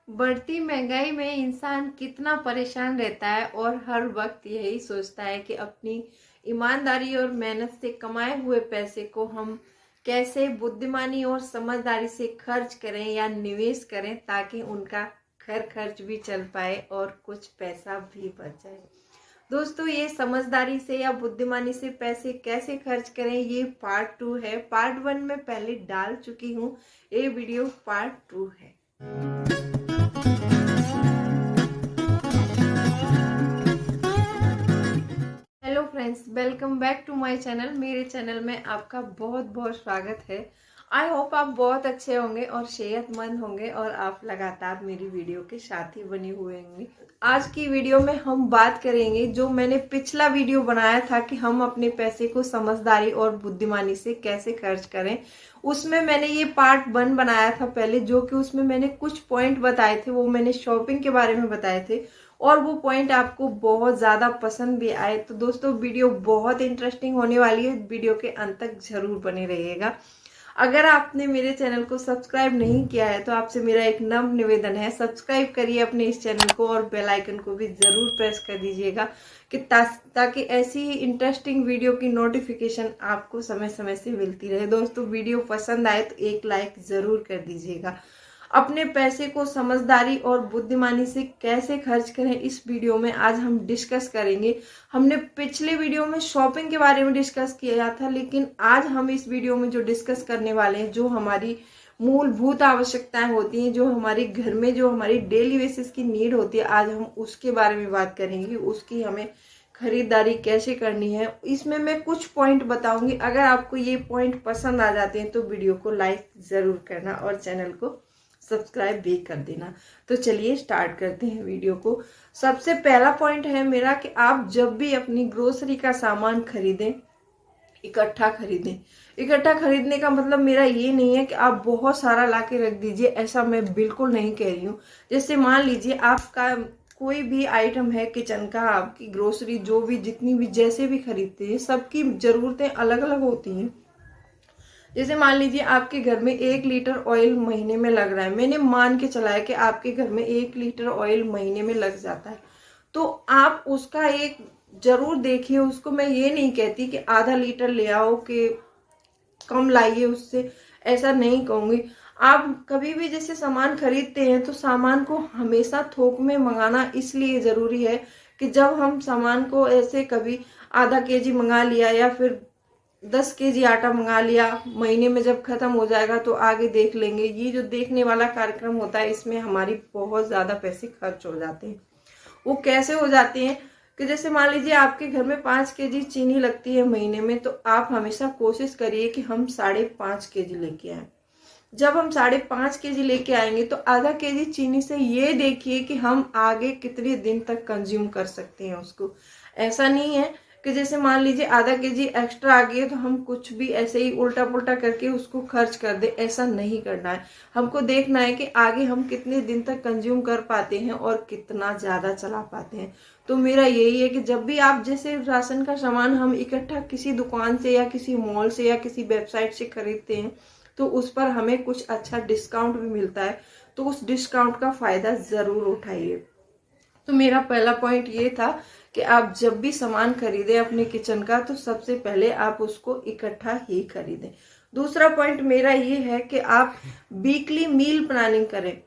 बढ़ती महंगाई में इंसान कितना परेशान रहता है और हर वक्त यही सोचता है कि अपनी ईमानदारी और मेहनत से कमाए हुए पैसे को हम कैसे बुद्धिमानी और समझदारी से खर्च करें या निवेश करें ताकि उनका घर खर्च भी चल पाए और कुछ पैसा भी बच जाए। दोस्तों, ये समझदारी से या बुद्धिमानी से पैसे कैसे खर्च करें, ये पार्ट 2 है। पार्ट 1 में पहले डाल चुकी हूँ, ये वीडियो पार्ट 2 है। Hello friends, welcome back to my channel. मेरे चैनल में आपका बहुत बहुत स्वागत है। आई होप आप बहुत अच्छे होंगे और सेहतमंद होंगे और आप लगातार मेरी वीडियो के साथ ही बने हुए होंगे। आज की वीडियो में हम बात करेंगे, जो मैंने पिछला वीडियो बनाया था कि हम अपने पैसे को समझदारी और बुद्धिमानी से कैसे खर्च करें, उसमें मैंने ये पार्ट 1 बनाया था पहले, जो कि उसमें मैंने कुछ पॉइंट बताए थे। वो मैंने शॉपिंग के बारे में बताए थे और वो पॉइंट आपको बहुत ज़्यादा पसंद भी आए। तो दोस्तों, वीडियो बहुत इंटरेस्टिंग होने वाली है, वीडियो के अंत तक जरूर बने रहिएगा। अगर आपने मेरे चैनल को सब्सक्राइब नहीं किया है तो आपसे मेरा एक नम्र निवेदन है, सब्सक्राइब करिए अपने इस चैनल को और बेल आइकन को भी जरूर प्रेस कर दीजिएगा कि ताकि ऐसी ही इंटरेस्टिंग वीडियो की नोटिफिकेशन आपको समय समय से मिलती रहे। दोस्तों, वीडियो पसंद आए तो एक लाइक जरूर कर दीजिएगा। अपने पैसे को समझदारी और बुद्धिमानी से कैसे खर्च करें, इस वीडियो में आज हम डिस्कस करेंगे। हमने पिछले वीडियो में शॉपिंग के बारे में डिस्कस किया था, लेकिन आज हम इस वीडियो में जो डिस्कस करने वाले हैं, जो हमारी मूलभूत आवश्यकताएं होती हैं, जो हमारे घर में जो हमारी डेली बेसिस की नीड होती है, आज हम उसके बारे में बात करेंगे। उसकी हमें खरीदारी कैसे करनी है, इसमें मैं कुछ पॉइंट बताऊंगी। अगर आपको ये पॉइंट पसंद आ जाते हैं तो वीडियो को लाइक जरूर करना और चैनल को सब्सक्राइब भी कर देना। तो चलिए स्टार्ट करते हैं वीडियो को। सबसे पहला पॉइंट है मेरा कि आप जब भी अपनी ग्रोसरी का सामान खरीदें, इकट्ठा खरीदें। इकट्ठा खरीदने का मतलब मेरा ये नहीं है कि आप बहुत सारा ला के रख दीजिए, ऐसा मैं बिल्कुल नहीं कह रही हूँ। जैसे मान लीजिए आपका कोई भी आइटम है किचन का, आपकी ग्रोसरी जो भी जितनी भी जैसे भी खरीदते हैं, सबकी जरूरतें अलग अलग होती हैं। जैसे मान लीजिए आपके घर में 1 लीटर ऑयल महीने में लग रहा है, मैंने मान के चला है कि आपके घर में 1 लीटर ऑयल महीने में लग जाता है, तो आप उसका एक जरूर देखिए। उसको मैं ये नहीं कहती कि आधा लीटर ले आओ कि कम लाइए उससे, ऐसा नहीं कहूंगी। आप कभी भी जैसे सामान खरीदते हैं तो सामान को हमेशा थोक में मंगाना इसलिए जरूरी है कि जब हम सामान को ऐसे कभी आधा केजी मंगा लिया या फिर 10 केजी आटा मंगा लिया, महीने में जब खत्म हो जाएगा तो आगे देख लेंगे, ये जो देखने वाला कार्यक्रम होता है, इसमें हमारी बहुत ज्यादा पैसे खर्च हो जाते हैं। वो कैसे हो जाते हैं कि जैसे मान लीजिए आपके घर में 5 केजी चीनी लगती है महीने में, तो आप हमेशा कोशिश करिए कि हम 5.5 केजी लेके आए। जब हम 5.5 केजी लेके आएंगे तो आधा केजी चीनी से ये देखिए कि हम आगे कितने दिन तक कंज्यूम कर सकते हैं उसको। ऐसा नहीं है कि जैसे मान लीजिए आधा केजी एक्स्ट्रा आ गई है तो हम कुछ भी ऐसे ही उल्टा पुल्टा करके उसको खर्च कर दे, ऐसा नहीं करना है। हमको देखना है कि आगे हम कितने दिन तक कंज्यूम कर पाते हैं और कितना ज्यादा चला पाते हैं। तो मेरा यही है कि जब भी आप जैसे राशन का सामान हम इकट्ठा किसी दुकान से या किसी मॉल से या किसी वेबसाइट से खरीदते हैं तो उस पर हमें कुछ अच्छा डिस्काउंट भी मिलता है, तो उस डिस्काउंट का फायदा जरूर उठाइए। तो मेरा पहला पॉइंट ये था कि आप जब भी सामान खरीदें अपने किचन का, तो सबसे पहले आप उसको इकट्ठा ही खरीदें। दूसरा पॉइंट मेरा ये है कि आप वीकली मील प्लानिंग करें।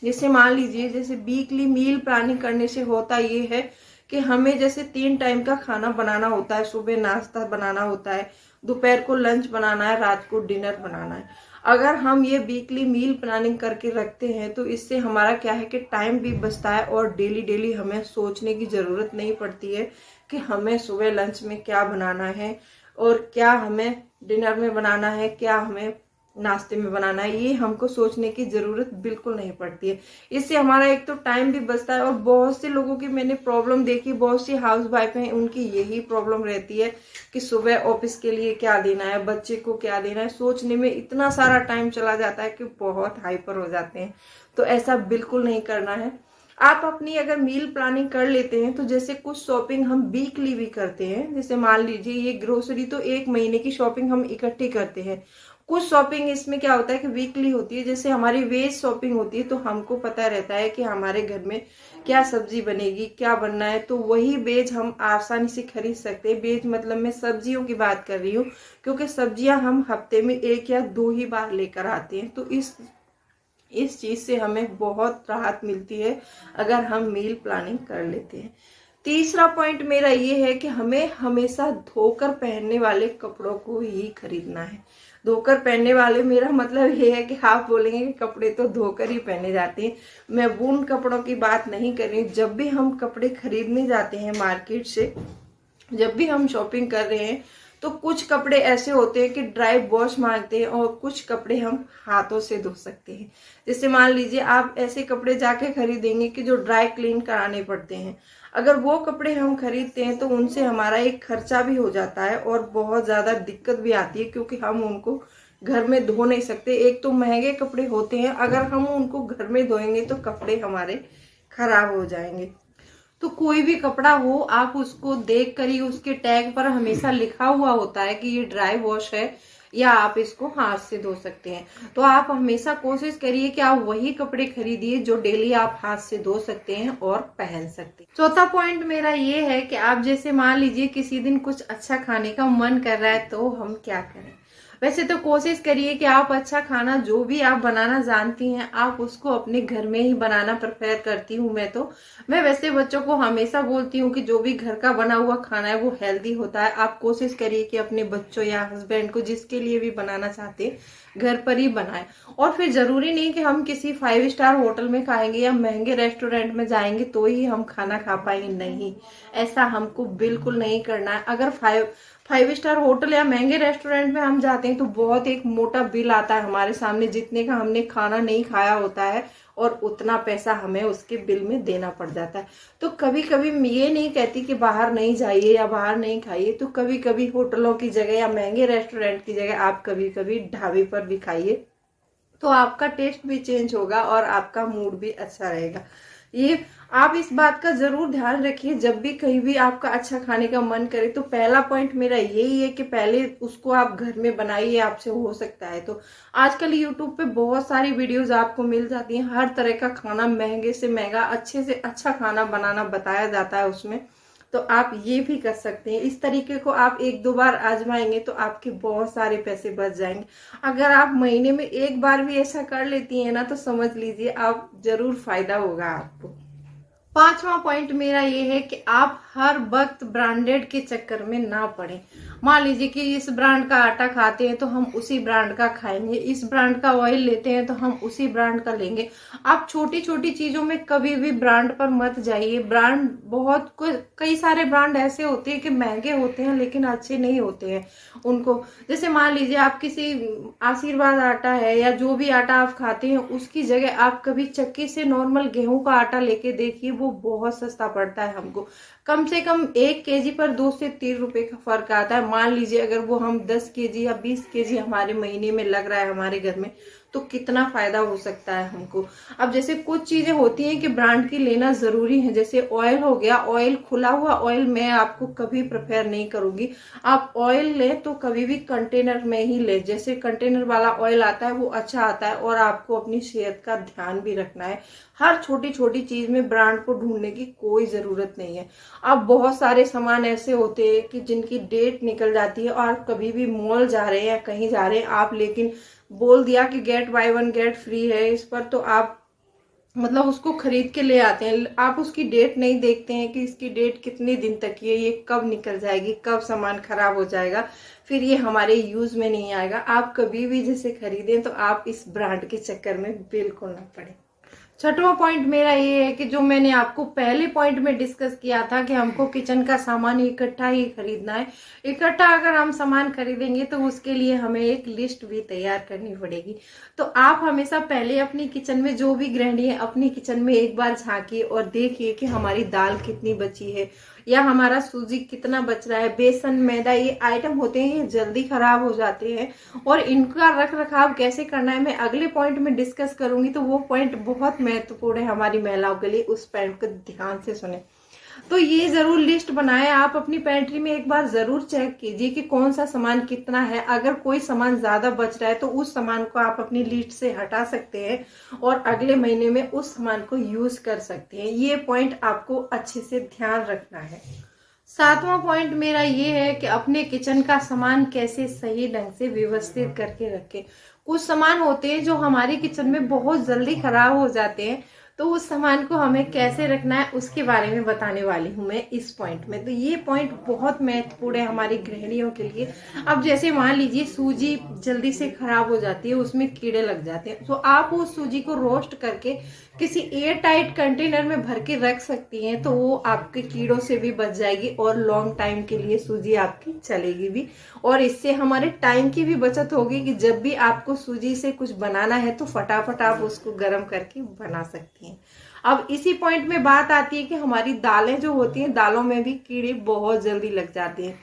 जैसे मान लीजिए, जैसे वीकली मील प्लानिंग करने से होता ये है कि हमें जैसे 3 टाइम का खाना बनाना होता है। सुबह नाश्ता बनाना होता है, दोपहर को लंच बनाना है, रात को डिनर बनाना है। अगर हम ये वीकली मील प्लानिंग करके रखते हैं तो इससे हमारा क्या है कि टाइम भी बचता है और डेली डेली हमें सोचने की जरूरत नहीं पड़ती है कि हमें सुबह लंच में क्या बनाना है और क्या हमें डिनर में बनाना है, क्या हमें नाश्ते में बनाना है। ये हमको सोचने की जरूरत बिल्कुल नहीं पड़ती है। इससे हमारा एक तो टाइम भी बचता है और बहुत से लोगों की मैंने प्रॉब्लम देखी, बहुत सी हाउस वाइफ हैं, उनकी यही प्रॉब्लम रहती है कि सुबह ऑफिस के लिए क्या देना है, बच्चे को क्या देना है, सोचने में इतना सारा टाइम चला जाता है कि बहुत हाइपर हो जाते हैं। तो ऐसा बिल्कुल नहीं करना है। आप अपनी अगर मील प्लानिंग कर लेते हैं तो जैसे कुछ शॉपिंग हम वीकली भी करते हैं, जैसे मान लीजिए ये ग्रोसरी तो 1 महीने की शॉपिंग हम इकट्ठी करते हैं। कुछ शॉपिंग इसमें क्या होता है कि वीकली होती है, जैसे हमारी वेज शॉपिंग होती है तो हमको पता रहता है कि हमारे घर में क्या सब्जी बनेगी, क्या बनना है, तो वही वेज हम आसानी से खरीद सकते हैं। वेज मतलब मैं सब्जियों की बात कर रही हूँ, क्योंकि सब्जियां हम हफ्ते में 1 या 2 ही बार लेकर आते हैं। तो इस चीज से हमें बहुत राहत मिलती है अगर हम मील प्लानिंग कर लेते हैं। तीसरा पॉइंट मेरा ये है कि हमें हमेशा धोकर पहनने वाले कपड़ों को ही खरीदना है। धोकर पहनने वाले मेरा मतलब ये है कि आप बोलेंगे कि कपड़े तो धोकर ही पहने जाते हैं, मैं वूलन कपड़ों की बात नहीं कर रही। जब भी हम कपड़े खरीदने जाते हैं मार्केट से, जब भी हम शॉपिंग कर रहे हैं, तो कुछ कपड़े ऐसे होते हैं कि ड्राई वॉश मांगते हैं और कुछ कपड़े हम हाथों से धो सकते हैं। जैसे मान लीजिए आप ऐसे कपड़े जाके खरीदेंगे कि जो ड्राई क्लीन कराने पड़ते हैं, अगर वो कपड़े हम खरीदते हैं तो उनसे हमारा एक खर्चा भी हो जाता है और बहुत ज्यादा दिक्कत भी आती है, क्योंकि हम उनको घर में धो नहीं सकते। एक तो महंगे कपड़े होते हैं, अगर हम उनको घर में धोएंगे तो कपड़े हमारे खराब हो जाएंगे। तो कोई भी कपड़ा हो, आप उसको देख कर ही, उसके टैग पर हमेशा लिखा हुआ होता है कि ये ड्राई वॉश है या आप इसको हाथ से धो सकते हैं। तो आप हमेशा कोशिश करिए कि आप वही कपड़े खरीदिए जो डेली आप हाथ से धो सकते हैं और पहन सकते हैं। चौथा पॉइंट मेरा ये है कि आप जैसे मान लीजिए किसी दिन कुछ अच्छा खाने का मन कर रहा है, तो हम क्या करें? वैसे तो कोशिश करिए कि आप अच्छा खाना जो भी आप बनाना जानती हैं, आप उसको अपने घर में ही बनाना प्रेफर करती हूँ मैं वैसे बच्चों को हमेशा बोलती हूँ कि जो भी घर का बना हुआ खाना है वो हेल्दी होता है। आप कोशिश करिए कि अपने बच्चों या हस्बैंड को, जिसके लिए भी बनाना चाहते हैं, घर पर ही बनाएं। और फिर जरूरी नहीं कि हम किसी 5 स्टार होटल में खाएंगे या महंगे रेस्टोरेंट में जाएंगे तो ही हम खाना खा पाएंगे, नहीं, ऐसा हमको बिल्कुल नहीं करना है। अगर 5 स्टार होटल या महंगे रेस्टोरेंट में हम जाते हैं तो बहुत एक मोटा बिल आता है हमारे सामने, जितने का हमने खाना नहीं खाया होता है और उतना पैसा हमें उसके बिल में देना पड़ जाता है। तो कभी कभी ये नहीं कहती कि बाहर नहीं जाइए या बाहर नहीं खाइए, तो कभी कभी होटलों की जगह या महंगे रेस्टोरेंट की जगह आप कभी कभी ढाबे पर भी खाइए, तो आपका टेस्ट भी चेंज होगा और आपका मूड भी अच्छा रहेगा। ये आप इस बात का जरूर ध्यान रखिए, जब भी कहीं भी आपका अच्छा खाने का मन करे तो पहला पॉइंट मेरा यही है कि पहले उसको आप घर में बनाइए, आपसे हो सकता है तो। आजकल यूट्यूब पे बहुत सारी वीडियोस आपको मिल जाती हैं, हर तरह का खाना, महंगे से महंगा, अच्छे से अच्छा खाना बनाना बताया जाता है उसमें। तो आप ये भी कर सकते हैं। इस तरीके को आप 1-2 बार आजमाएंगे तो आपके बहुत सारे पैसे बच जाएंगे। अगर आप महीने में 1 बार भी ऐसा कर लेती हैं ना, तो समझ लीजिए आप जरूर फायदा होगा आपको। 5वां पॉइंट मेरा ये है कि आप हर वक्त ब्रांडेड के चक्कर में ना पड़े। मान लीजिए कि इस ब्रांड का आटा खाते हैं तो हम उसी ब्रांड का खाएंगे, इस ब्रांड का ऑयल लेते हैं तो हम उसी ब्रांड का लेंगे। आप छोटी छोटी चीजों में कभी भी ब्रांड पर मत जाइए। ब्रांड बहुत कई सारे ब्रांड ऐसे होते हैं कि महंगे होते हैं लेकिन अच्छे नहीं होते हैं उनको। जैसे मान लीजिए आप किसी आशीर्वाद आटा है या जो भी आटा आप खाते हैं, उसकी जगह आप कभी चक्की से नॉर्मल गेहूं का आटा लेके देखिए, वो बहुत सस्ता पड़ता है हमको। कम से कम 1 केजी पर 2 से 3 रुपए का फर्क आता है। मान लीजिए अगर वो हम 10 केजी या 20 केजी हमारे महीने में लग रहा है हमारे घर में, तो कितना फायदा हो सकता है हमको। अब जैसे कुछ चीजें होती हैं कि ब्रांड की लेना जरूरी है, जैसे ऑयल हो गया, ऑयल खुला हुआ ऑयल मैं आपको कभी प्रेफर नहीं करूंगी। आप ऑयल ले तो कभी भी कंटेनर में ही ले, जैसे कंटेनर वाला ऑयल आता है वो अच्छा आता है और आपको अपनी सेहत का ध्यान भी रखना है। हर छोटी छोटी चीज में ब्रांड को ढूंढने की कोई जरूरत नहीं है। अब बहुत सारे सामान ऐसे होते हैं कि जिनकी डेट निकल जाती है और कभी भी मॉल जा रहे हैं या कहीं जा रहे हैं आप, लेकिन बोल दिया कि गेट बाय 1 गेट फ्री है इस पर, तो आप मतलब उसको खरीद के ले आते हैं। आप उसकी डेट नहीं देखते हैं कि इसकी डेट कितने दिन तक की है, ये कब निकल जाएगी, कब सामान खराब हो जाएगा, फिर ये हमारे यूज में नहीं आएगा। आप कभी भी जैसे खरीदें तो आप इस ब्रांड के चक्कर में बिल्कुल ना पड़े। 6वां पॉइंट मेरा ये है कि जो मैंने आपको पहले पॉइंट में डिस्कस किया था कि हमको किचन का सामान इकट्ठा ही खरीदना है। इकट्ठा अगर हम सामान खरीदेंगे तो उसके लिए हमें एक लिस्ट भी तैयार करनी पड़ेगी। तो आप हमेशा पहले अपनी किचन में, जो भी गृहिणी है अपनी किचन में एक बार झांकिए और देखिए कि हमारी दाल कितनी बची है या हमारा सूजी कितना बच रहा है। बेसन, मैदा, ये आइटम होते हैं, ये जल्दी खराब हो जाते हैं और इनका रख रखाव कैसे करना है मैं अगले पॉइंट में डिस्कस करूंगी। तो वो पॉइंट बहुत महत्वपूर्ण है हमारी महिलाओं के लिए, उस पॉइंट को ध्यान से सुने। तो ये जरूर लिस्ट बनाएं। आप अपनी पेंट्री में एक बार जरूर चेक कीजिए कि कौन सा सामान कितना है। अगर कोई सामान ज्यादा बच रहा है तो उस सामान को आप अपनी लिस्ट से हटा सकते हैं और अगले महीने में उस सामान को यूज कर सकते हैं। ये पॉइंट आपको अच्छे से ध्यान रखना है। 7वां पॉइंट मेरा ये है कि अपने किचन का सामान कैसे सही ढंग से व्यवस्थित करके रखें। कुछ सामान होते हैं जो हमारे किचन में बहुत जल्दी खराब हो जाते हैं, तो उस सामान को हमें कैसे रखना है उसके बारे में बताने वाली हूँ मैं इस पॉइंट में। तो ये पॉइंट बहुत महत्वपूर्ण है हमारी गृहिणियों के लिए। अब जैसे मान लीजिए सूजी जल्दी से खराब हो जाती है, उसमें कीड़े लग जाते हैं, तो आप उस सूजी को रोस्ट करके किसी एयर टाइट कंटेनर में भर के रख सकती हैं, तो वो आपके कीड़ों से भी बच जाएगी और लॉन्ग टाइम के लिए सूजी आपकी चलेगी भी। और इससे हमारे टाइम की भी बचत होगी कि जब भी आपको सूजी से कुछ बनाना है तो फटाफट आप उसको गर्म करके बना सकती हैं। अब इसी पॉइंट में बात आती है कि हमारी दालें जो होती हैं, दालों में भी कीड़े बहुत जल्दी लग जाते हैं।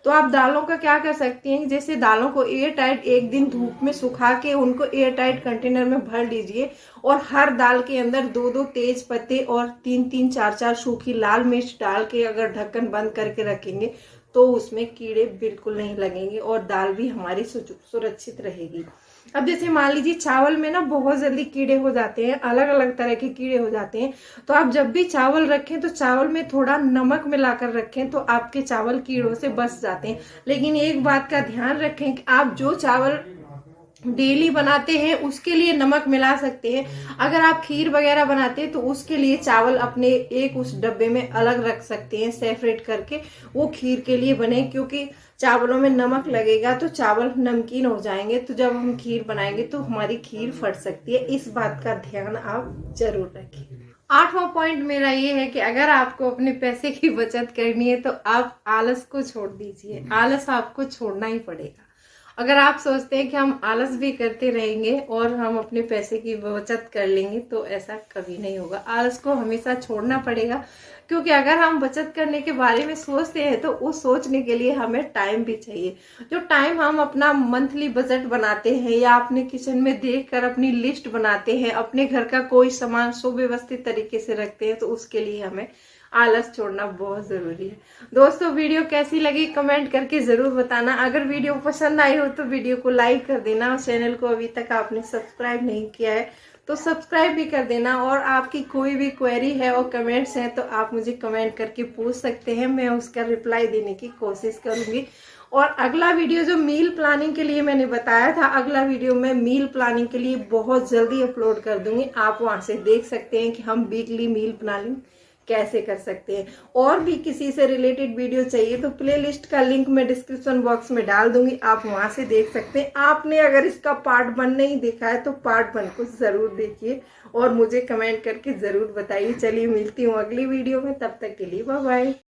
तो आप दालों का क्या कर सकती हैं, जैसे दालों को एयर टाइट एक दिन धूप में सुखा के उनको एयर टाइट कंटेनर में भर लीजिए और हर दाल के अंदर 2-2 तेज पत्ते और 3-3 4-4 सूखी लाल मिर्च डाल के अगर ढक्कन बंद करके रखेंगे तो उसमें कीड़े बिल्कुल नहीं लगेंगे और दाल भी हमारी सुरक्षित रहेगी। अब जैसे मान लीजिए चावल में ना बहुत जल्दी कीड़े हो जाते हैं, अलग अलग तरह के कीड़े हो जाते हैं, तो आप जब भी चावल रखें तो चावल में थोड़ा नमक मिलाकर रखें तो आपके चावल कीड़ों से बच जाते हैं। लेकिन एक बात का ध्यान रखें कि आप जो चावल डेली बनाते हैं उसके लिए नमक मिला सकते हैं। अगर आप खीर वगैरह बनाते हैं तो उसके लिए चावल अपने एक उस डब्बे में अलग रख सकते हैं, सेपरेट करके वो खीर के लिए बने, क्योंकि चावलों में नमक लगेगा तो चावल नमकीन हो जाएंगे, तो जब हम खीर बनाएंगे तो हमारी खीर फट सकती है। इस बात का ध्यान आप जरूर रखें। 8वां पॉइंट मेरा ये है कि अगर आपको अपने पैसे की बचत करनी है तो आप आलस को छोड़ दीजिए। आलस आपको छोड़ना ही पड़ेगा। अगर आप सोचते हैं कि हम आलस भी करते रहेंगे और हम अपने पैसे की बचत कर लेंगे तो ऐसा कभी नहीं होगा। आलस को हमेशा छोड़ना पड़ेगा, क्योंकि अगर हम बचत करने के बारे में सोचते हैं तो उस सोचने के लिए हमें टाइम भी चाहिए। जो टाइम हम अपना मंथली बजट बनाते हैं या अपने किचन में देखकर अपनी लिस्ट बनाते हैं, अपने घर का कोई सामान सुव्यवस्थित तरीके से रखते हैं, तो उसके लिए हमें आलस छोड़ना बहुत जरूरी है। दोस्तों वीडियो कैसी लगी कमेंट करके जरूर बताना। अगर वीडियो पसंद आई हो तो वीडियो को लाइक कर देना और चैनल को अभी तक आपने सब्सक्राइब नहीं किया है तो सब्सक्राइब भी कर देना। और आपकी कोई भी क्वेरी है और कमेंट्स हैं तो आप मुझे कमेंट करके पूछ सकते हैं, मैं उसका रिप्लाई देने की कोशिश करूंगी। और अगला वीडियो जो मील प्लानिंग के लिए मैंने बताया था, अगला वीडियो मैं मील प्लानिंग के लिए बहुत जल्दी अपलोड कर दूंगी। आप वहां से देख सकते हैं कि हम वीकली मील प्लानिंग कैसे कर सकते हैं। और भी किसी से रिलेटेड वीडियो चाहिए तो प्लेलिस्ट का लिंक मैं डिस्क्रिप्शन बॉक्स में डाल दूंगी, आप वहां से देख सकते हैं। आपने अगर इसका पार्ट 1 नहीं देखा है तो पार्ट 1 को जरूर देखिए और मुझे कमेंट करके जरूर बताइए। चलिए मिलती हूँ अगली वीडियो में, तब तक के लिए बाय बाय।